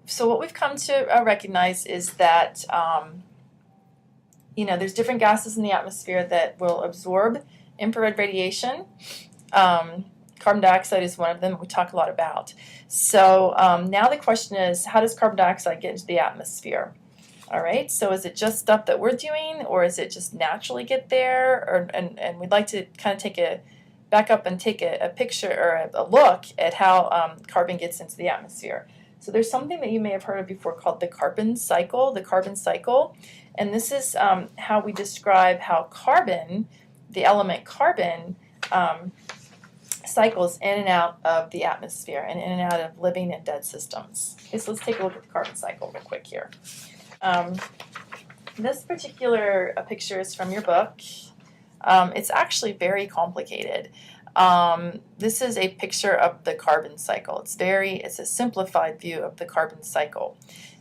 so what we've come to recognize is that there's different gases in the atmosphere that will absorb infrared radiation. Carbon dioxide is one of them we talk a lot about. So now the question is, how does carbon dioxide get into the atmosphere? All right, so is it just stuff that we're doing, or is it just naturally get there? And we'd like to kind of back up and take a picture or a look at how carbon gets into the atmosphere. So there's something that you may have heard of before called the carbon cycle, and this is how we describe how carbon, the element carbon, cycles in and out of the atmosphere and in and out of living and dead systems. Okay, so let's take a look at the carbon cycle real quick here. This particular picture is from your book. It's actually very complicated. This is a picture of the carbon cycle. It's a simplified view of the carbon cycle.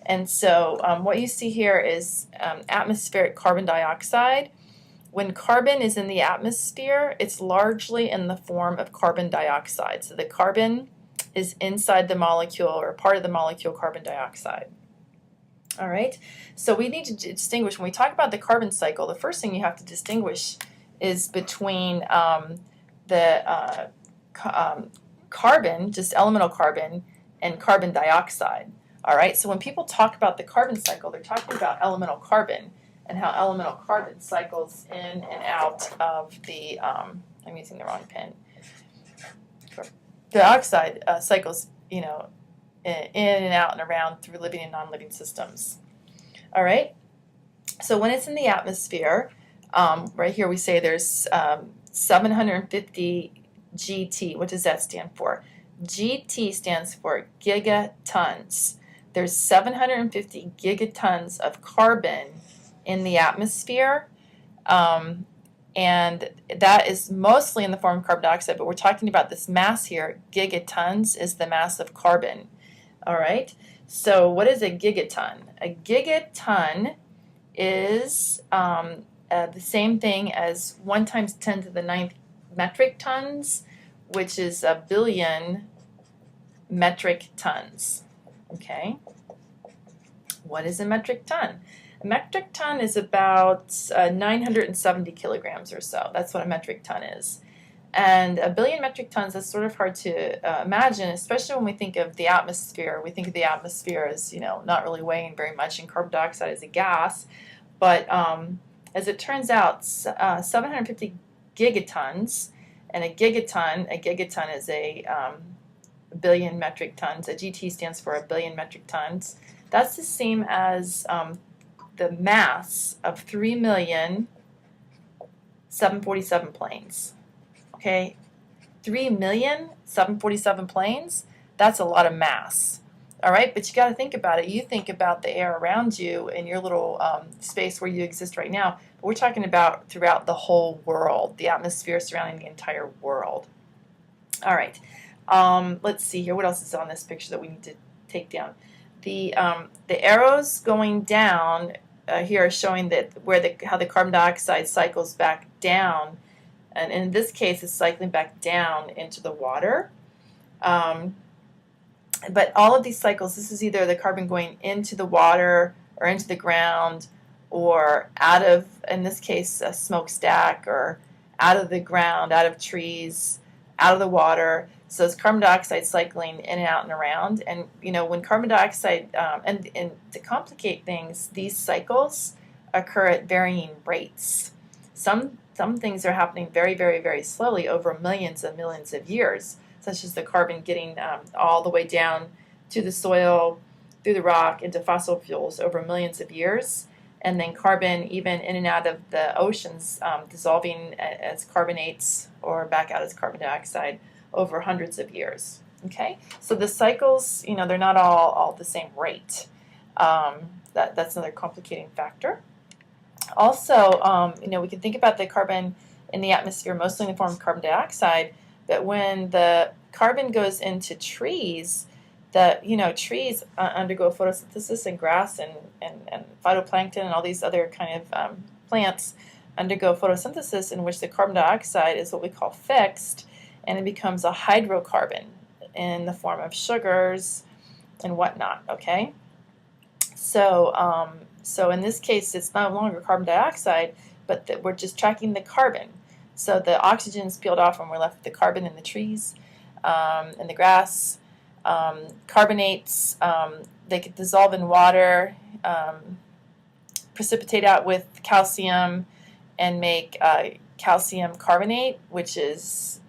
And so what you see here is atmospheric carbon dioxide. When carbon is in the atmosphere, it's largely in the form of carbon dioxide. So the carbon is inside the molecule, or part of the molecule carbon dioxide. All right, so we need to distinguish, when we talk about the carbon cycle, the first thing you have to distinguish is between carbon, just elemental carbon, and carbon dioxide. All right, so when people talk about the carbon cycle, they're talking about elemental carbon and how elemental carbon cycles in and out of the, I'm using the wrong pen, dioxide cycles, in and out and around through living and non-living systems. All right, so when it's in the atmosphere, right here we say there's 750 GT. What does that stand for? GT stands for gigatons. There's 750 gigatons of carbon in the atmosphere, and that is mostly in the form of carbon dioxide, but we're talking about this mass here. Gigatons is the mass of carbon. All right, so what is a gigaton? A gigaton is the same thing as 1 times 10 to the 9th metric tons, which is a billion metric tons. Okay, what is a metric ton? A metric ton is about 970 kilograms or so. That's what a metric ton is. And a billion metric tons, that's sort of hard to imagine, especially when we think of the atmosphere. We think of the atmosphere as, not really weighing very much, and carbon dioxide as a gas. But as it turns out, 750 gigatons, and a gigaton is a billion metric tons. A GT stands for a billion metric tons. That's the same as the mass of 3,747 planes. Okay, 3,747 planes, that's a lot of mass. All right, but you got to think about it. You think about the air around you in your little space where you exist right now, but we're talking about throughout the whole world, the atmosphere surrounding the entire world. All right, let's see here. What else is on this picture that we need to take down? The arrows going down here are showing that how the carbon dioxide cycles back down. And in this case, it's cycling back down into the water. But all of these cycles, this is either the carbon going into the water or into the ground, or out of, in this case, a smokestack, or out of the ground, out of trees, out of the water. So it's carbon dioxide cycling in and out and around. And when carbon dioxide, and to complicate things, these cycles occur at varying rates. Some things are happening very, very, very slowly over millions and millions of years, such as the carbon getting all the way down to the soil, through the rock, into fossil fuels over millions of years, and then carbon even in and out of the oceans, dissolving as carbonates or back out as carbon dioxide over hundreds of years. Okay, so the cycles, they're not all the same rate. That's another complicating factor. Also, we can think about the carbon in the atmosphere mostly in the form of carbon dioxide, but when the carbon goes into trees, trees undergo photosynthesis, and grass and phytoplankton and all these other kind of plants undergo photosynthesis, in which the carbon dioxide is what we call fixed, and it becomes a hydrocarbon in the form of sugars and whatnot, okay? So in this case, it's no longer carbon dioxide, but we're just tracking the carbon. So the oxygen is peeled off and we're left with the carbon in the trees, in the grass. Carbonates, they could dissolve in water, precipitate out with calcium, and make calcium carbonate, which is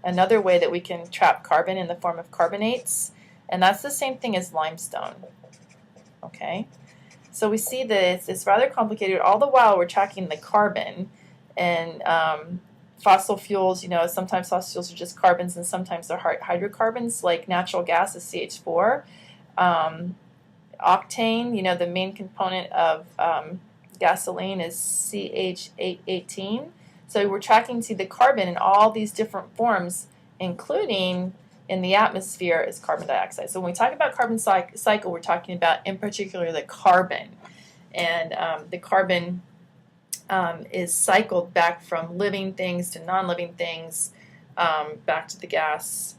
another way that we can trap carbon in the form of carbonates. And that's the same thing as limestone. Okay, so we see that it's rather complicated. All the while we're tracking the carbon, and fossil fuels, you know, sometimes fossil fuels are just carbons and sometimes they're hydrocarbons, like natural gas is CH4. Octane, you know, the main component of gasoline is CH818. So we're tracking the carbon in all these different forms, including in the atmosphere is carbon dioxide. So when we talk about carbon cycle, we're talking about in particular the carbon. And the carbon is cycled back from living things to non-living things, back to the gas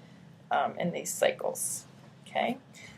in these cycles. Okay,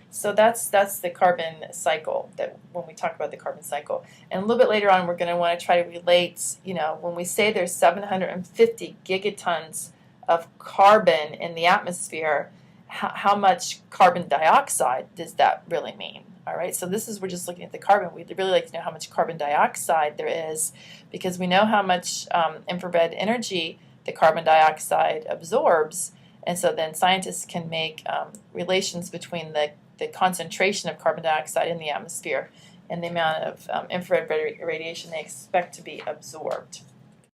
so that's the carbon cycle, that when we talk about the carbon cycle. And a little bit later on, we're going to want to try to relate, you know, when we say there's 750 gigatons of carbon in the atmosphere, how much carbon dioxide does that really mean? All right, so we're just looking at the carbon. We'd really like to know how much carbon dioxide there is, because we know how much infrared energy the carbon dioxide absorbs, and so then scientists can make relations between the concentration of carbon dioxide in the atmosphere and the amount of infrared radiation they expect to be absorbed.